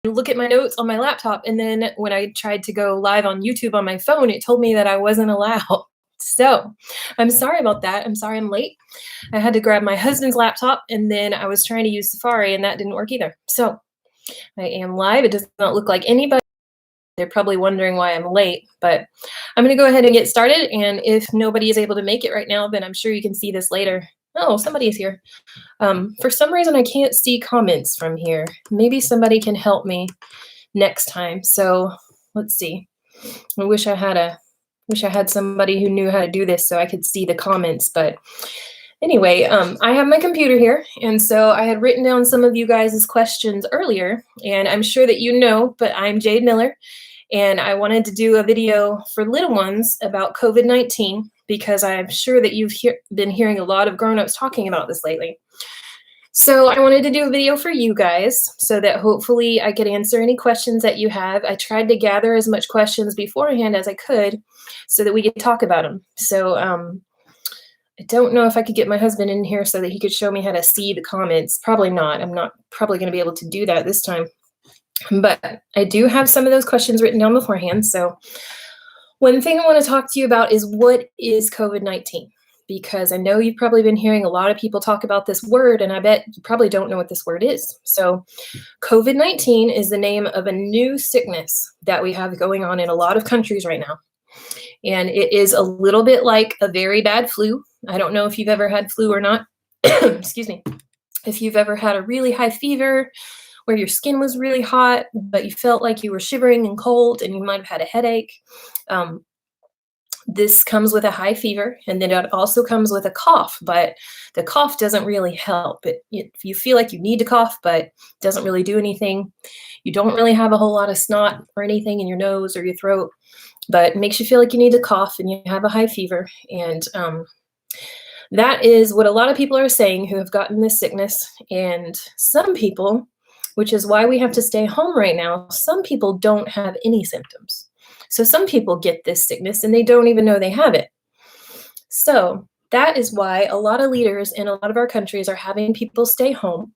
look at my notes on my laptop, and then when I tried to go live on YouTube on my phone, it told me that I wasn't allowed. So I'm sorry about that. I'm sorry I'm late. I had to grab my husband's laptop, and then I was trying to use Safari, and that didn't work either. So I am live. It does not look like anybody. They're probably wondering why I'm late, but I'm going to go ahead and get started. And if nobody is able to make it right now, then I'm sure you can see this later. Oh, somebody is here. For some reason, I can't see comments from here. Maybe somebody can help me next time. So let's see. I wish I had somebody who knew how to do this so I could see the comments. But anyway, I have my computer here, and so I had written down some of you guys' questions earlier, and I'm sure that you know, but I'm Jade Miller, and I wanted to do a video for little ones about COVID-19 because I'm sure that you've been hearing a lot of grown-ups talking about this lately. So I wanted to do a video for you guys so that hopefully I could answer any questions that you have. I tried to gather as much questions beforehand as I could so that we could talk about them. So I don't know if I could get my husband in here so that he could show me how to see the comments. Probably not. I'm not probably going to be able to do that this time. But I do have some of those questions written down beforehand. So one thing I want to talk to you about is what is COVID-19? Because I know you've probably been hearing a lot of people talk about this word, and I bet you probably don't know what this word is. So COVID-19 is the name of a new sickness that we have going on in a lot of countries right now. And it is a little bit like a very bad flu. I don't know if you've ever had flu or not. Excuse me. If you've ever had a really high fever where your skin was really hot, but you felt like you were shivering and cold and you might have had a headache. This comes with a high fever, and then it also comes with a cough, but the cough doesn't really help. If you feel like you need to cough, but it doesn't really do anything, you don't really have a whole lot of snot or anything in your nose or your throat, but it makes you feel like you need to cough and you have a high fever. And that is what a lot of people are saying who have gotten this sickness. And some people, which is why we have to stay home right now, some people don't have any symptoms. So some people get this sickness and they don't even know they have it. So that is why a lot of leaders in a lot of our countries are having people stay home,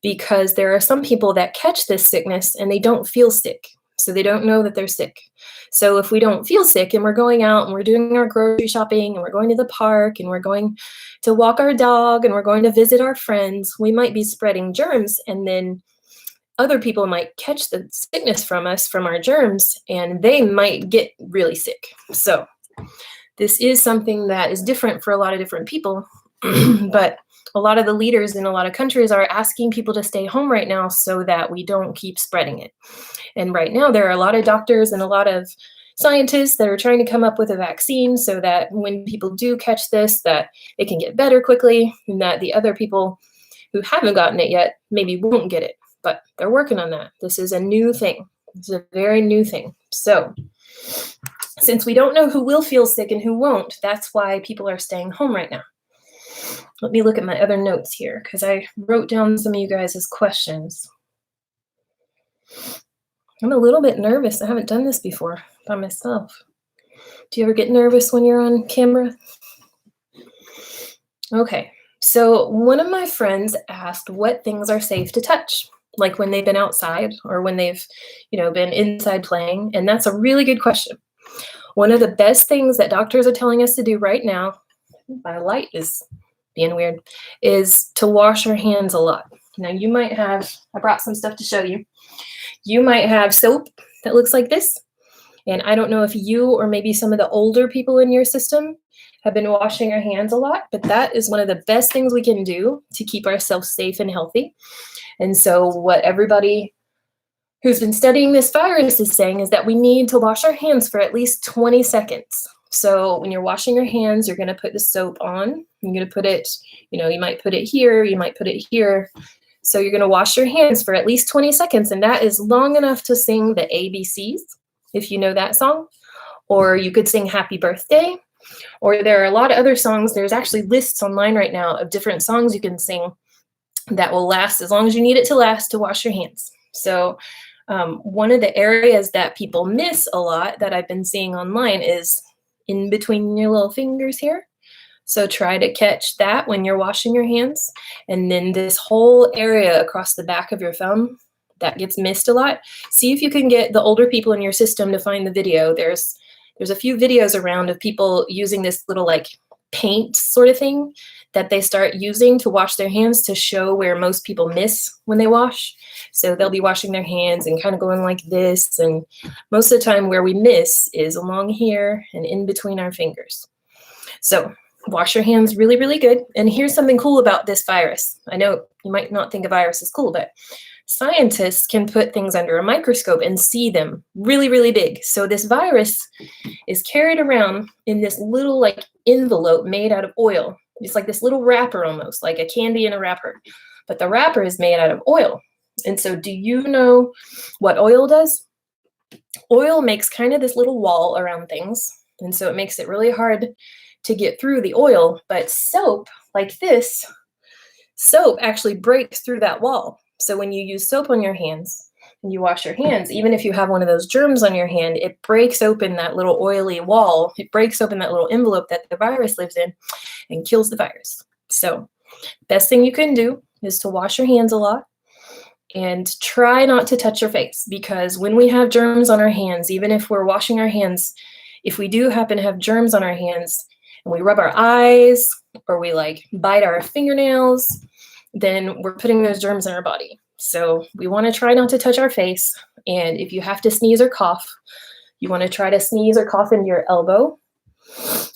because there are some people that catch this sickness and they don't feel sick. So they don't know that they're sick. So if we don't feel sick and we're going out and we're doing our grocery shopping and we're going to the park and we're going to walk our dog and we're going to visit our friends, we might be spreading germs, and then other people might catch the sickness from us, from our germs, and they might get really sick. So this is something that is different for a lot of different people, but a lot of the leaders in a lot of countries are asking people to stay home right now so that we don't keep spreading it. And right now there are a lot of doctors and a lot of scientists that are trying to come up with a vaccine so that when people do catch this, that it can get better quickly, and that the other people who haven't gotten it yet maybe won't get it. But they're working on that. This is a new thing. This is a very new thing. So since we don't know who will feel sick and who won't, that's why people are staying home right now. Let me look at my other notes here because I wrote down some of you guys' questions. I'm a little bit nervous. I haven't done this before by myself. Do you ever get nervous when you're on camera? Okay. So one of my friends asked what things are safe to touch, like when they've been outside or when they've, been inside playing. And that's a really good question. One of the best things that doctors are telling us to do right now, my light is being weird, is to wash our hands a lot. Now you might have, I brought some stuff to show you. You might have soap that looks like this. And I don't know if you or maybe some of the older people in your system have been washing our hands a lot, but that is one of the best things we can do to keep ourselves safe and healthy. And so what everybody who's been studying this virus is saying is that we need to wash our hands for at least 20 seconds. So when you're washing your hands, you're going to put the soap on. You're going to put it, you might put it here, you might put it here. So you're going to wash your hands for at least 20 seconds. And that is long enough to sing the ABCs, if you know that song. Or you could sing Happy Birthday. Or there are a lot of other songs. There's actually lists online right now of different songs you can sing that will last as long as you need it to last to wash your hands. So one of the areas that people miss a lot that I've been seeing online is in between your little fingers here. So try to catch that when you're washing your hands. And then this whole area across the back of your thumb, that gets missed a lot. See if you can get the older people in your system to find the video. There's a few videos around of people using this little like paint sort of thing that they start using to wash their hands to show where most people miss when they wash. So they'll be washing their hands and kind of going like this. And most of the time where we miss is along here and in between our fingers. So wash your hands really, really good. And here's something cool about this virus. I know you might not think a virus is cool, but scientists can put things under a microscope and see them really, really big. So this virus is carried around in this little like envelope made out of oil. It's like this little wrapper almost, like a candy in a wrapper. But the wrapper is made out of oil. And so do you know what oil does? Oil makes kind of this little wall around things. And so it makes it really hard to get through the oil. But soap, like this, soap actually breaks through that wall. So when you use soap on your hands and you wash your hands, even if you have one of those germs on your hand, it breaks open that little oily wall. It breaks open that little envelope that the virus lives in and kills the virus. So best thing you can do is to wash your hands a lot and try not to touch your face, because when we have germs on our hands, even if we're washing our hands, if we do happen to have germs on our hands and we rub our eyes or we like bite our fingernails, then we're putting those germs in our body. So we want to try not to touch our face. And if you have to sneeze or cough, you want to try to sneeze or cough into your elbow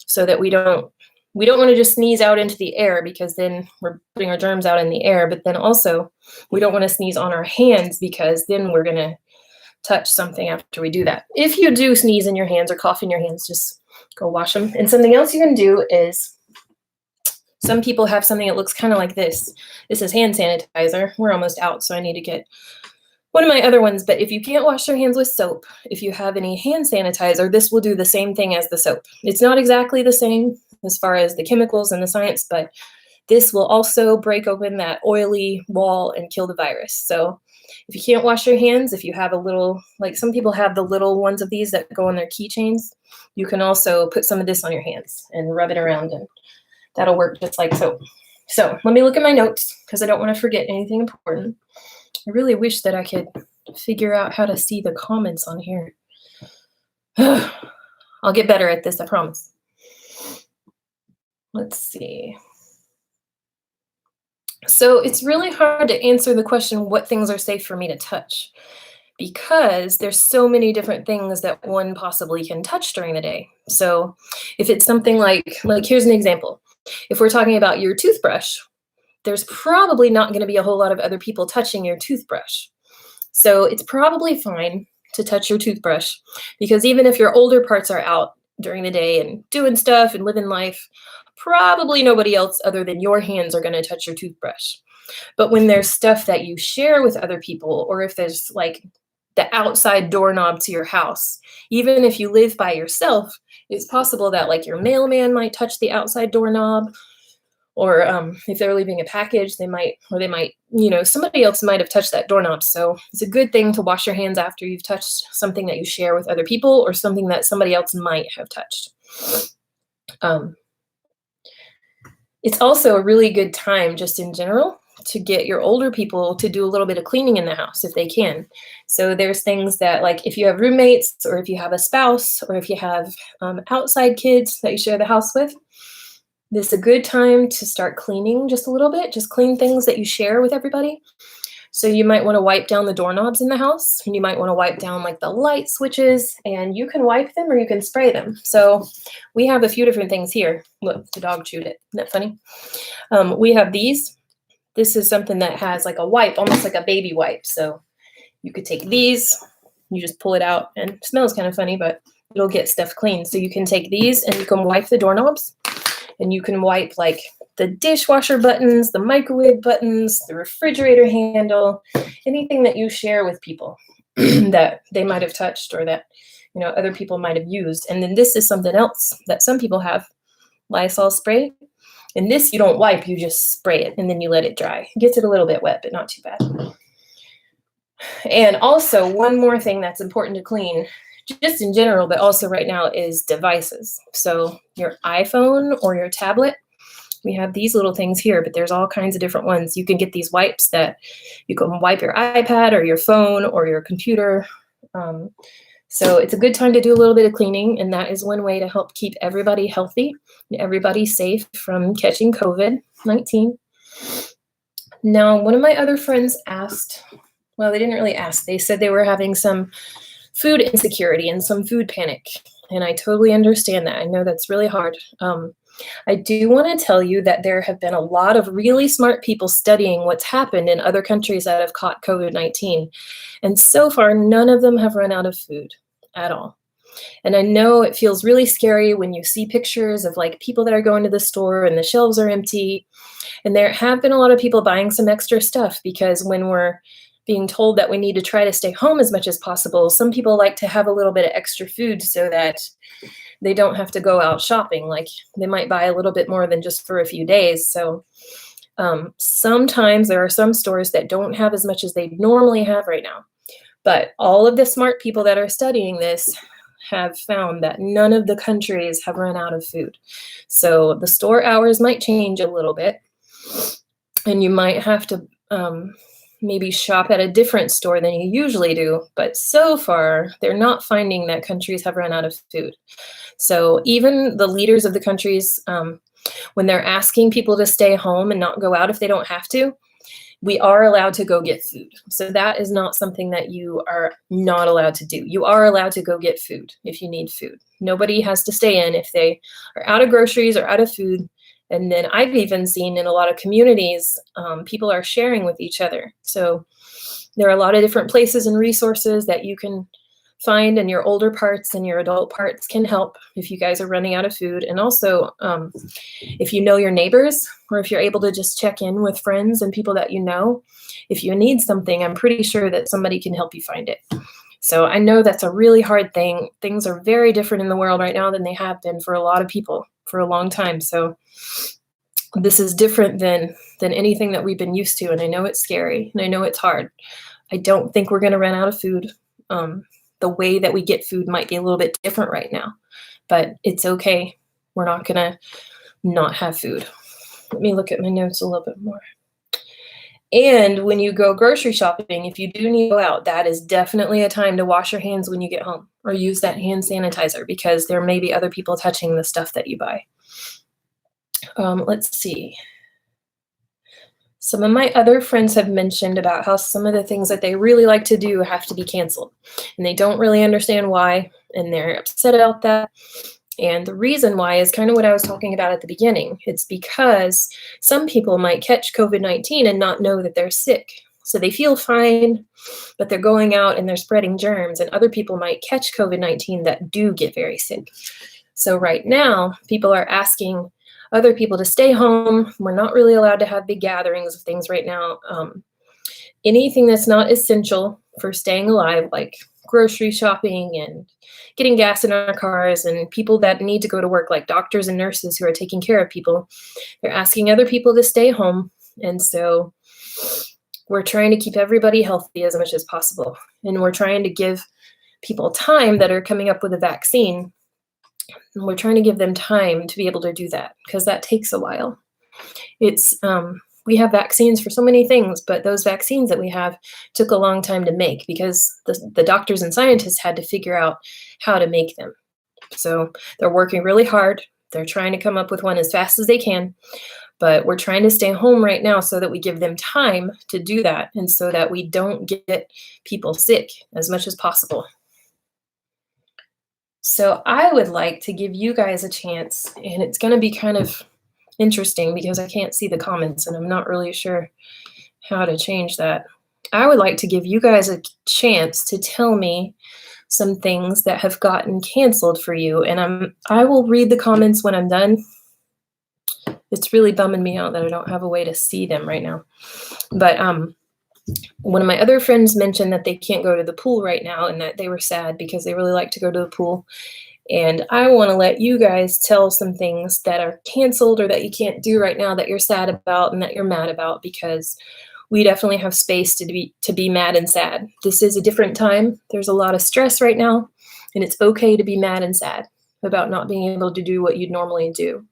so that we don't want to just sneeze out into the air, because then we're putting our germs out in the air. But then also we don't want to sneeze on our hands, because then we're going to touch something after we do that. If you do sneeze in your hands or cough in your hands, just go wash them. And something else you can do is, some people have something that looks kind of like this. This is hand sanitizer. We're almost out, so I need to get one of my other ones. But if you can't wash your hands with soap, if you have any hand sanitizer, this will do the same thing as the soap. It's not exactly the same as far as the chemicals and the science, but this will also break open that oily wall and kill the virus. So if you can't wash your hands, if you have a little, like some people have the little ones of these that go on their keychains, you can also put some of this on your hands and rub it around, and that'll work just like soap. So let me look at my notes, because I don't want to forget anything important. I really wish that I could figure out how to see the comments on here. I'll get better at this, I promise. Let's see. So it's really hard to answer the question, what things are safe for me to touch? Because there's so many different things that one possibly can touch during the day. So if it's something like here's an example. If we're talking about your toothbrush, there's probably not going to be a whole lot of other people touching your toothbrush. So it's probably fine to touch your toothbrush, because even if your older parts are out during the day and doing stuff and living life, probably nobody else other than your hands are going to touch your toothbrush. But when there's stuff that you share with other people, or if there's like the outside doorknob to your house, even if you live by yourself, it's possible that like your mailman might touch the outside doorknob, or if they're leaving a package, they might, somebody else might have touched that doorknob. So it's a good thing to wash your hands after you've touched something that you share with other people, or something that somebody else might have touched. It's also a really good time, just in general, to get your older people to do a little bit of cleaning in the house if they can. So there's things that, like if you have roommates, or if you have a spouse, or if you have outside kids that you share the house with, this is a good time to start cleaning just a little bit. Just clean things that you share with everybody. So you might want to wipe down the doorknobs in the house, and you might want to wipe down like the light switches, and you can wipe them or you can spray them. So we have a few different things here. Look, the dog chewed it. Isn't that funny? We have these. This is something that has like a wipe, almost like a baby wipe. So you could take these, you just pull it out, and it smells kind of funny, but it'll get stuff clean. So you can take these and you can wipe the doorknobs, and you can wipe like the dishwasher buttons, the microwave buttons, the refrigerator handle, anything that you share with people that they might have touched, or that, other people might have used. And then this is something else that some people have, Lysol spray. And this you don't wipe, you just spray it, and then you let it dry. It gets it a little bit wet, but not too bad. And also, one more thing that's important to clean, just in general, but also right now, is devices. So your iPhone or your tablet, We have these little things here, but there's all kinds of different ones. You can get these wipes that you can wipe your iPad or your phone or your computer. So it's a good time to do a little bit of cleaning, and that is one way to help keep everybody healthy and everybody safe from catching COVID-19. Now, one of my other friends asked, well, they didn't really ask. They said they were having some food insecurity and some food panic, and I totally understand that. I know that's really hard. I do want to tell you that there have been a lot of really smart people studying what's happened in other countries that have caught COVID-19. And so far, none of them have run out of food at all. And I know it feels really scary when you see pictures of like people that are going to the store and the shelves are empty. And there have been a lot of people buying some extra stuff because when we're being told that we need to try to stay home as much as possible, some people like to have a little bit of extra food so that they don't have to go out shopping. Like they might buy a little bit more than just for a few days. So sometimes there are some stores that don't have as much as they normally have right now. But all of the smart people that are studying this have found that none of the countries have run out of food. So the store hours might change a little bit, and you might have to maybe shop at a different store than you usually do. But so far, they're not finding that countries have run out of food. So even the leaders of the countries, when they're asking people to stay home and not go out if they don't have to, we are allowed to go get food. So that is not something that you are not allowed to do. You are allowed to go get food if you need food. Nobody has to stay in if they are out of groceries or out of food. And then I've even seen in a lot of communities, people are sharing with each other. So there are a lot of different places and resources that you can find, and your older parts and your adult parts can help if you guys are running out of food. And also, if you know your neighbors, or if you're able to just check in with friends and people that you know, if you need something, I'm pretty sure that somebody can help you find it. So I know that's a really hard thing. Things are very different in the world right now than they have been for a lot of people for a long time. So this is different than anything that we've been used to. And I know it's scary and I know it's hard. I don't think we're going to run out of food. The way that we get food might be a little bit different right now, but it's okay. We're not going to not have food. Let me look at my notes a little bit more. And when you go grocery shopping, if you do need to go out, that is definitely a time to wash your hands when you get home, or use that hand sanitizer, because there may be other people touching the stuff that you buy. Let's see. Some of my other friends have mentioned about how some of the things that they really like to do have to be canceled, and they don't really understand why, and they're upset about that. And the reason why is kind of what I was talking about at the beginning. It's because some people might catch COVID-19 and not know that they're sick. So they feel fine, but they're going out and they're spreading germs, and other people might catch COVID-19 that do get very sick. So right now, people are asking other people to stay home. We're not really allowed to have big gatherings of things right now. Anything that's not essential for staying alive, like grocery shopping and getting gas in our cars, and people that need to go to work, like doctors and nurses who are taking care of people, they're asking other people to stay home. And so we're trying to keep everybody healthy as much as possible. And we're trying to give people time that are coming up with a vaccine. And we're trying to give them time to be able to do that, because that takes a while. We have vaccines for so many things, but those vaccines that we have took a long time to make, because the doctors and scientists had to figure out how to make them. So they're working really hard. They're trying to come up with one as fast as they can, but we're trying to stay home right now so that we give them time to do that, and so that we don't get people sick as much as possible. So I would like to give you guys a chance, and it's going to be kind of interesting because I can't see the comments and I'm not really sure how to change that. I would like to give you guys a chance to tell me some things that have gotten canceled for you, and I will read the comments when I'm done. It's really bumming me out that I don't have a way to see them right now. But one of my other friends mentioned that they can't go to the pool right now, and that they were sad because they really like to go to the pool. And I want to let you guys tell some things that are canceled or that you can't do right now that you're sad about and that you're mad about, because we definitely have space to be mad and sad. This is a different time. There's a lot of stress right now, and it's okay to be mad and sad about not being able to do what you'd normally do.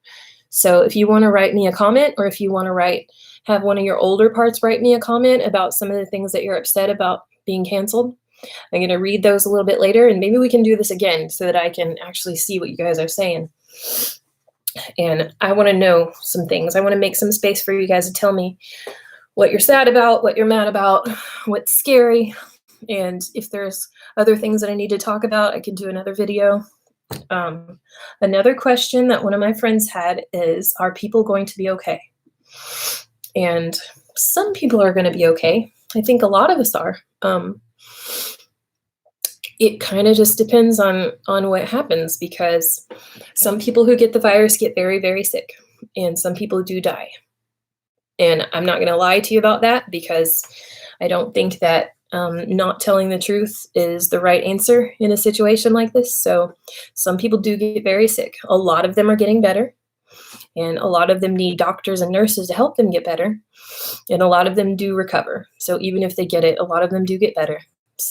So if you want to write me a comment, or if you want to have one of your older parts write me a comment about some of the things that you're upset about being canceled, I'm going to read those a little bit later, and maybe we can do this again so that I can actually see what you guys are saying. And I want to know some things. I want to make some space for you guys to tell me what you're sad about, what you're mad about, what's scary. And if there's other things that I need to talk about, I can do another video. Another question that one of my friends had is, are people going to be okay? And some people are going to be okay. I think a lot of us are. It kind of just depends on what happens, because some people who get the virus get very, very sick, and some people do die. And I'm not going to lie to you about that, because I don't think that not telling the truth is the right answer in a situation like this. So some people do get very sick. A lot of them are getting better, and a lot of them need doctors and nurses to help them get better. And a lot of them do recover. So even if they get it, a lot of them do get better.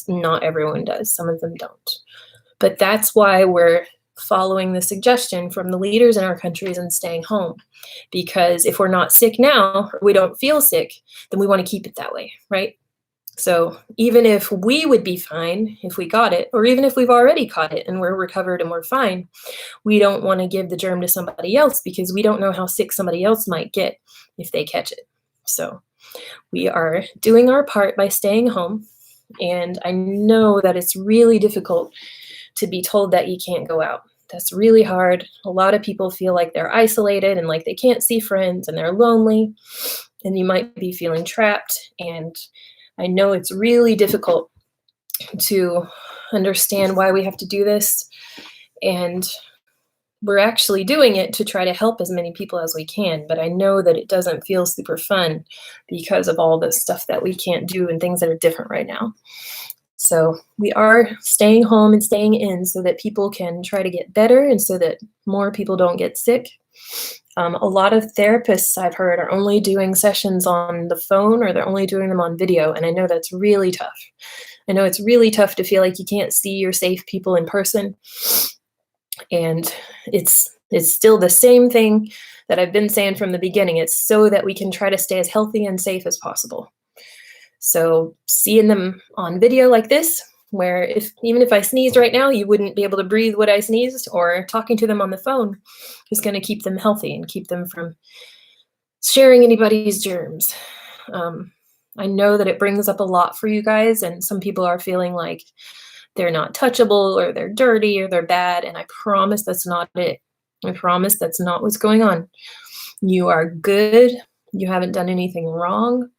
Not everyone does. Some of them don't. But that's why we're following the suggestion from the leaders in our countries and staying home. Because if we're not sick now, or we don't feel sick, then we want to keep it that way, right? So even if we would be fine if we got it, or even if we've already caught it and we're recovered and we're fine, we don't want to give the germ to somebody else, because we don't know how sick somebody else might get if they catch it. So we are doing our part by staying home. And I know that it's really difficult to be told that you can't go out. That's really hard. A lot of people feel like they're isolated and like they can't see friends, and they're lonely, and you might be feeling trapped. And I know it's really difficult to understand why we have to do this. And we're actually doing it to try to help as many people as we can. But I know that it doesn't feel super fun because of all the stuff that we can't do and things that are different right now. So we are staying home and staying in so that people can try to get better, and so that more people don't get sick. A lot of therapists I've heard are only doing sessions on the phone, or they're only doing them on video. And I know that's really tough. I know it's really tough to feel like you can't see your safe people in person. And it's still the same thing that I've been saying from the beginning. It's so that we can try to stay as healthy and safe as possible. So seeing them on video like this, where even if I sneezed right now, you wouldn't be able to breathe what I sneezed, or talking to them on the phone is going to keep them healthy and keep them from sharing anybody's germs. I know that it brings up a lot for you guys, and some people are feeling like they're not touchable, or they're dirty, or they're bad, and I promise that's not it. I promise that's not what's going on. You are good. You haven't done anything wrong.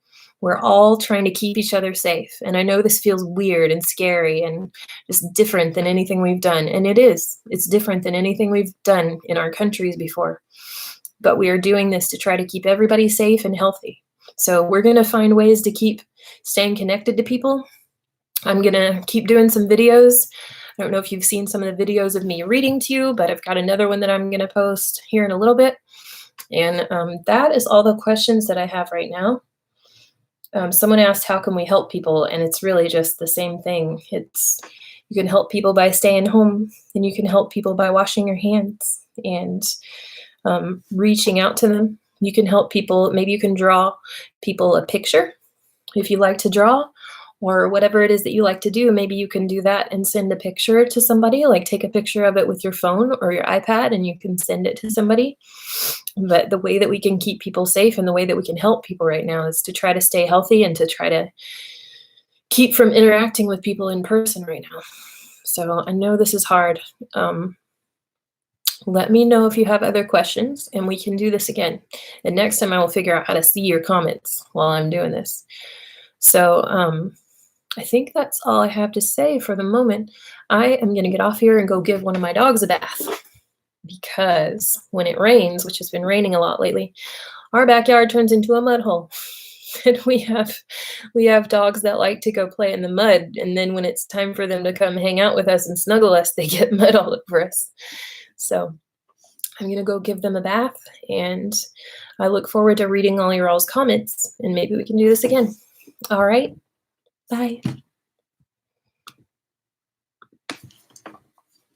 We're all trying to keep each other safe. And I know this feels weird and scary and just different than anything we've done. And it is. It's different than anything we've done in our countries before. But we are doing this to try to keep everybody safe and healthy. So we're going to find ways to keep staying connected to people. I'm going to keep doing some videos. I don't know if you've seen some of the videos of me reading to you, but I've got another one that I'm going to post here in a little bit. And that is all the questions that I have right now. Someone asked, how can we help people? And it's really just the same thing. You can help people by staying home, and you can help people by washing your hands and reaching out to them. You can help people. Maybe you can draw people a picture if you like to draw, or whatever it is that you like to do. Maybe you can do that and send a picture to somebody, like take a picture of it with your phone or your iPad, and you can send it to somebody. But the way that we can keep people safe and the way that we can help people right now is to try to stay healthy and to try to keep from interacting with people in person right now. So I know this is hard. Let me know if you have other questions, and we can do this again. And next time I will figure out how to see your comments while I'm doing this. So I think that's all I have to say for the moment. I am going to get off here and go give one of my dogs a bath, because when it rains, which has been raining a lot lately, our backyard turns into a mud hole. And we have dogs that like to go play in the mud, and then when it's time for them to come hang out with us and snuggle us, they get mud all over us. So I'm going to go give them a bath, and I look forward to reading all your all's comments, and maybe we can do this again. All right. Bye.